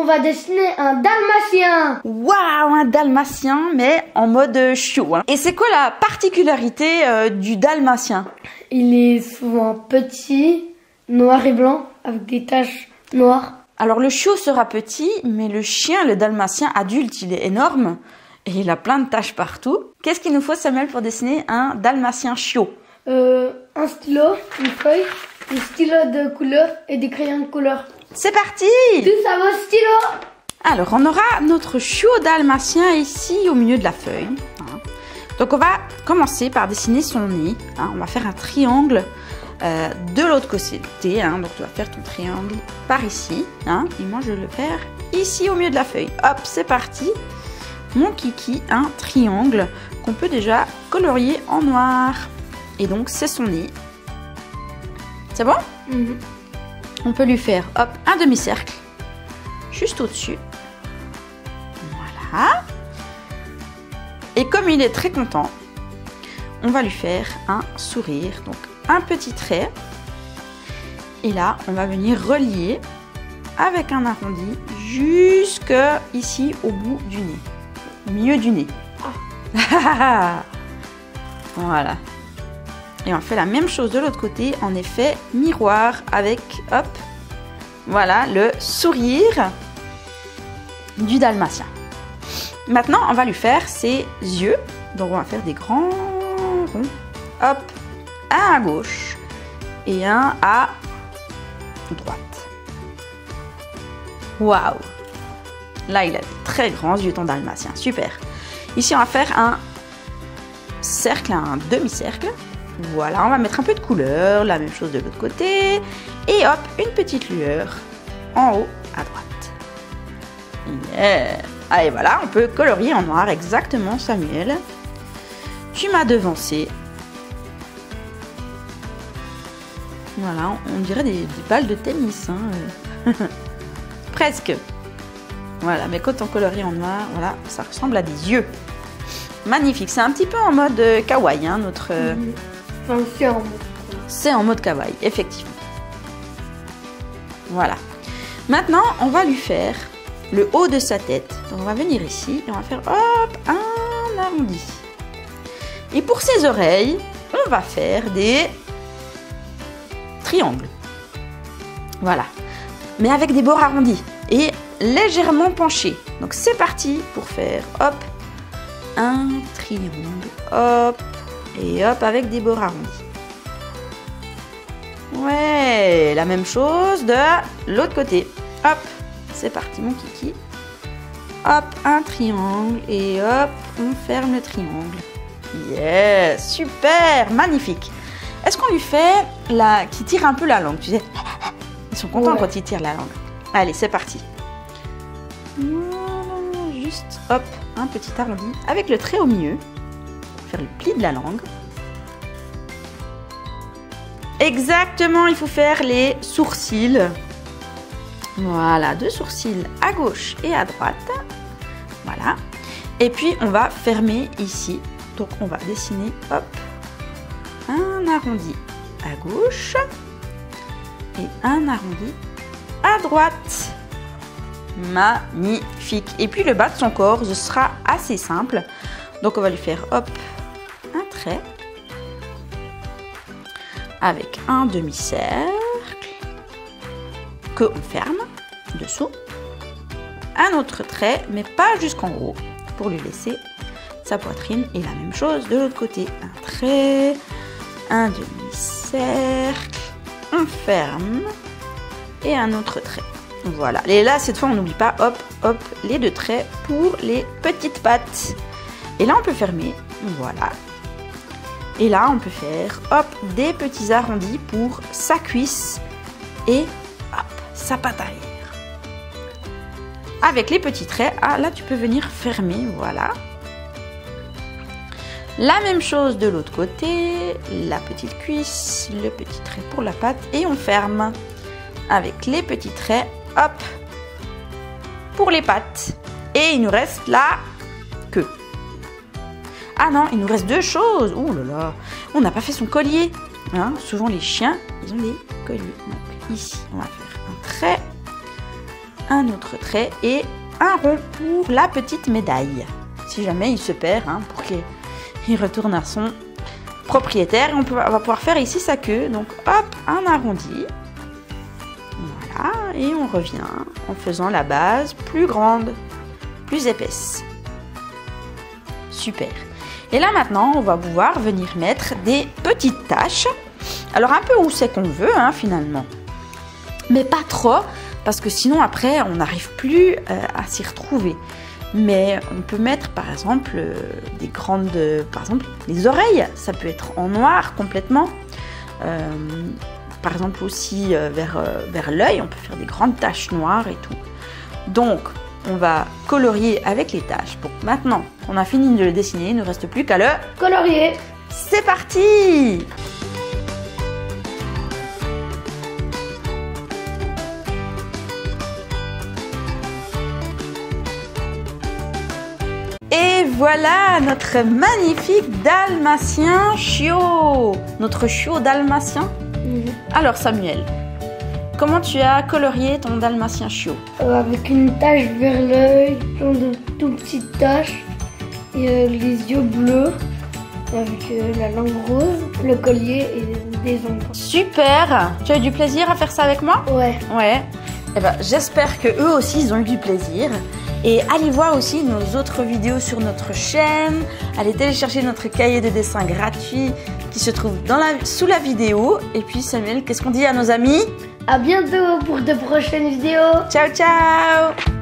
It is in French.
va dessiner un dalmatien. Waouh, un dalmatien, mais en mode chiot. Hein. Et c'est quoi la particularité du dalmatien? Il est souvent petit, noir et blanc, avec des taches noires. Alors le chiot sera petit, mais le chien, le dalmatien adulte, il est énorme. Et il a plein de taches partout. Qu'est-ce qu'il nous faut, Samuel, pour dessiner un dalmatien chiot? Un stylo, une feuille, des stylos de couleur et des crayons de couleur. C'est parti! Tout ça va au stylo! Alors, on aura notre chiot dalmatien ici au milieu de la feuille. Hein. Donc, on va commencer par dessiner son nez. Hein. On va faire un triangle de l'autre côté. Hein. Donc, tu vas faire ton triangle par ici. Hein. Et moi, je vais le faire ici au milieu de la feuille. Hop, c'est parti. Mon kiki, un triangle qu'on peut déjà colorier en noir. Et donc, c'est son nez. C'est bon? On peut lui faire, hop, un demi-cercle. Juste au-dessus. Voilà. Et comme il est très content, on va lui faire un sourire. Donc, un petit trait. Et là, on va venir relier avec un arrondi jusque ici au bout du nez. Au milieu du nez. Voilà. Et on fait la même chose de l'autre côté en effet miroir avec, hop, voilà, le sourire du dalmatien. Maintenant, on va lui faire ses yeux. Donc, on va faire des grands ronds. Hop, un à gauche et un à droite. Waouh! Là, il a des très grands yeux, ton dalmatien. Super. Ici, on va faire un cercle, un demi-cercle. Voilà, on va mettre un peu de couleur, la même chose de l'autre côté. Et hop, une petite lueur en haut à droite. Yeah. Allez, voilà, on peut colorier en noir exactement, Samuel. Tu m'as devancé. Voilà, on dirait des balles de tennis. Hein. Presque. Voilà, mais quand on colorie en noir, voilà, ça ressemble à des yeux. Magnifique, c'est un petit peu en mode kawaii, hein, notre... Enfin, c'est en mode kawaii, effectivement. Voilà. Maintenant, on va lui faire le haut de sa tête. Donc, on va venir ici et on va faire, hop, un arrondi. Et pour ses oreilles, on va faire des triangles. Voilà. Mais avec des bords arrondis et légèrement penchés. Donc, c'est parti pour faire, hop, un triangle, hop, et hop, avec des bords arrondis. Ouais, la même chose de l'autre côté. Hop, c'est parti mon kiki. Hop, un triangle et hop, on ferme le triangle. Yes, super, magnifique. Est-ce qu'on lui fait qui tire un peu la langue, tu sais? Ils sont contents quand ils tirent la langue. Allez, c'est parti. Juste, hop, un petit arrondi avec le trait au milieu. Faire le pli de la langue. Exactement, il faut faire les sourcils. Voilà, 2 sourcils à gauche et à droite. Voilà. Et puis, on va fermer ici. Donc, on va dessiner, hop, un arrondi à gauche et un arrondi à droite. Magnifique. Et puis, le bas de son corps, ce sera assez simple. Donc, on va lui faire, hop, un trait avec un demi-cercle que on ferme dessous. Un autre trait, mais pas jusqu'en haut, pour lui laisser sa poitrine. Et la même chose de l'autre côté. Un trait, un demi-cercle, on ferme et un autre trait. Voilà. Et là, cette fois, on n'oublie pas, hop, hop, les 2 traits pour les petites pattes. Et là, on peut fermer, voilà. Et là, on peut faire, hop, des petits arrondis pour sa cuisse et, hop, sa patte arrière. Avec les petits traits, ah, là, tu peux venir fermer, voilà. La même chose de l'autre côté, la petite cuisse, le petit trait pour la patte et on ferme. Avec les petits traits, hop, pour les pattes. Et il nous reste la queue. Ah non, il nous reste 2 choses. Ouh là là, on n'a pas fait son collier. Hein, souvent les chiens, ils ont des colliers. Donc ici, on va faire un trait, un autre trait et un rond pour la petite médaille. Si jamais il se perd, hein, pour qu'il retourne à son propriétaire. On va pouvoir faire ici sa queue. Donc hop, un arrondi. Voilà, et on revient en faisant la base plus grande, plus épaisse. Super. Et là maintenant, on va pouvoir venir mettre des petites taches. Alors un peu où c'est qu'on veut, hein, finalement. Mais pas trop, parce que sinon après, on n'arrive plus à s'y retrouver. Mais on peut mettre par exemple des grandes, par exemple les oreilles, ça peut être en noir complètement. Par exemple aussi vers l'œil, on peut faire des grandes taches noires et tout. Donc on va colorier avec les taches. Bon, maintenant qu'on a fini de le dessiner, il ne reste plus qu'à le colorier. C'est parti! Et voilà notre magnifique dalmatien chiot. Notre chiot dalmatien. Alors Samuel, comment tu as colorié ton dalmatien chiot? Avec une tache vers l'œil, plein de tout petites taches, et les yeux bleus, avec la langue rose, le collier et des ongles. Super! Tu as eu du plaisir à faire ça avec moi? Ouais. Ouais. Eh ben, j'espère que eux aussi ils ont eu du plaisir. Et allez voir aussi nos autres vidéos sur notre chaîne. Allez télécharger notre cahier de dessin gratuit qui se trouve sous la vidéo. Et puis Samuel, qu'est-ce qu'on dit à nos amis? À bientôt pour de prochaines vidéos. Ciao, ciao!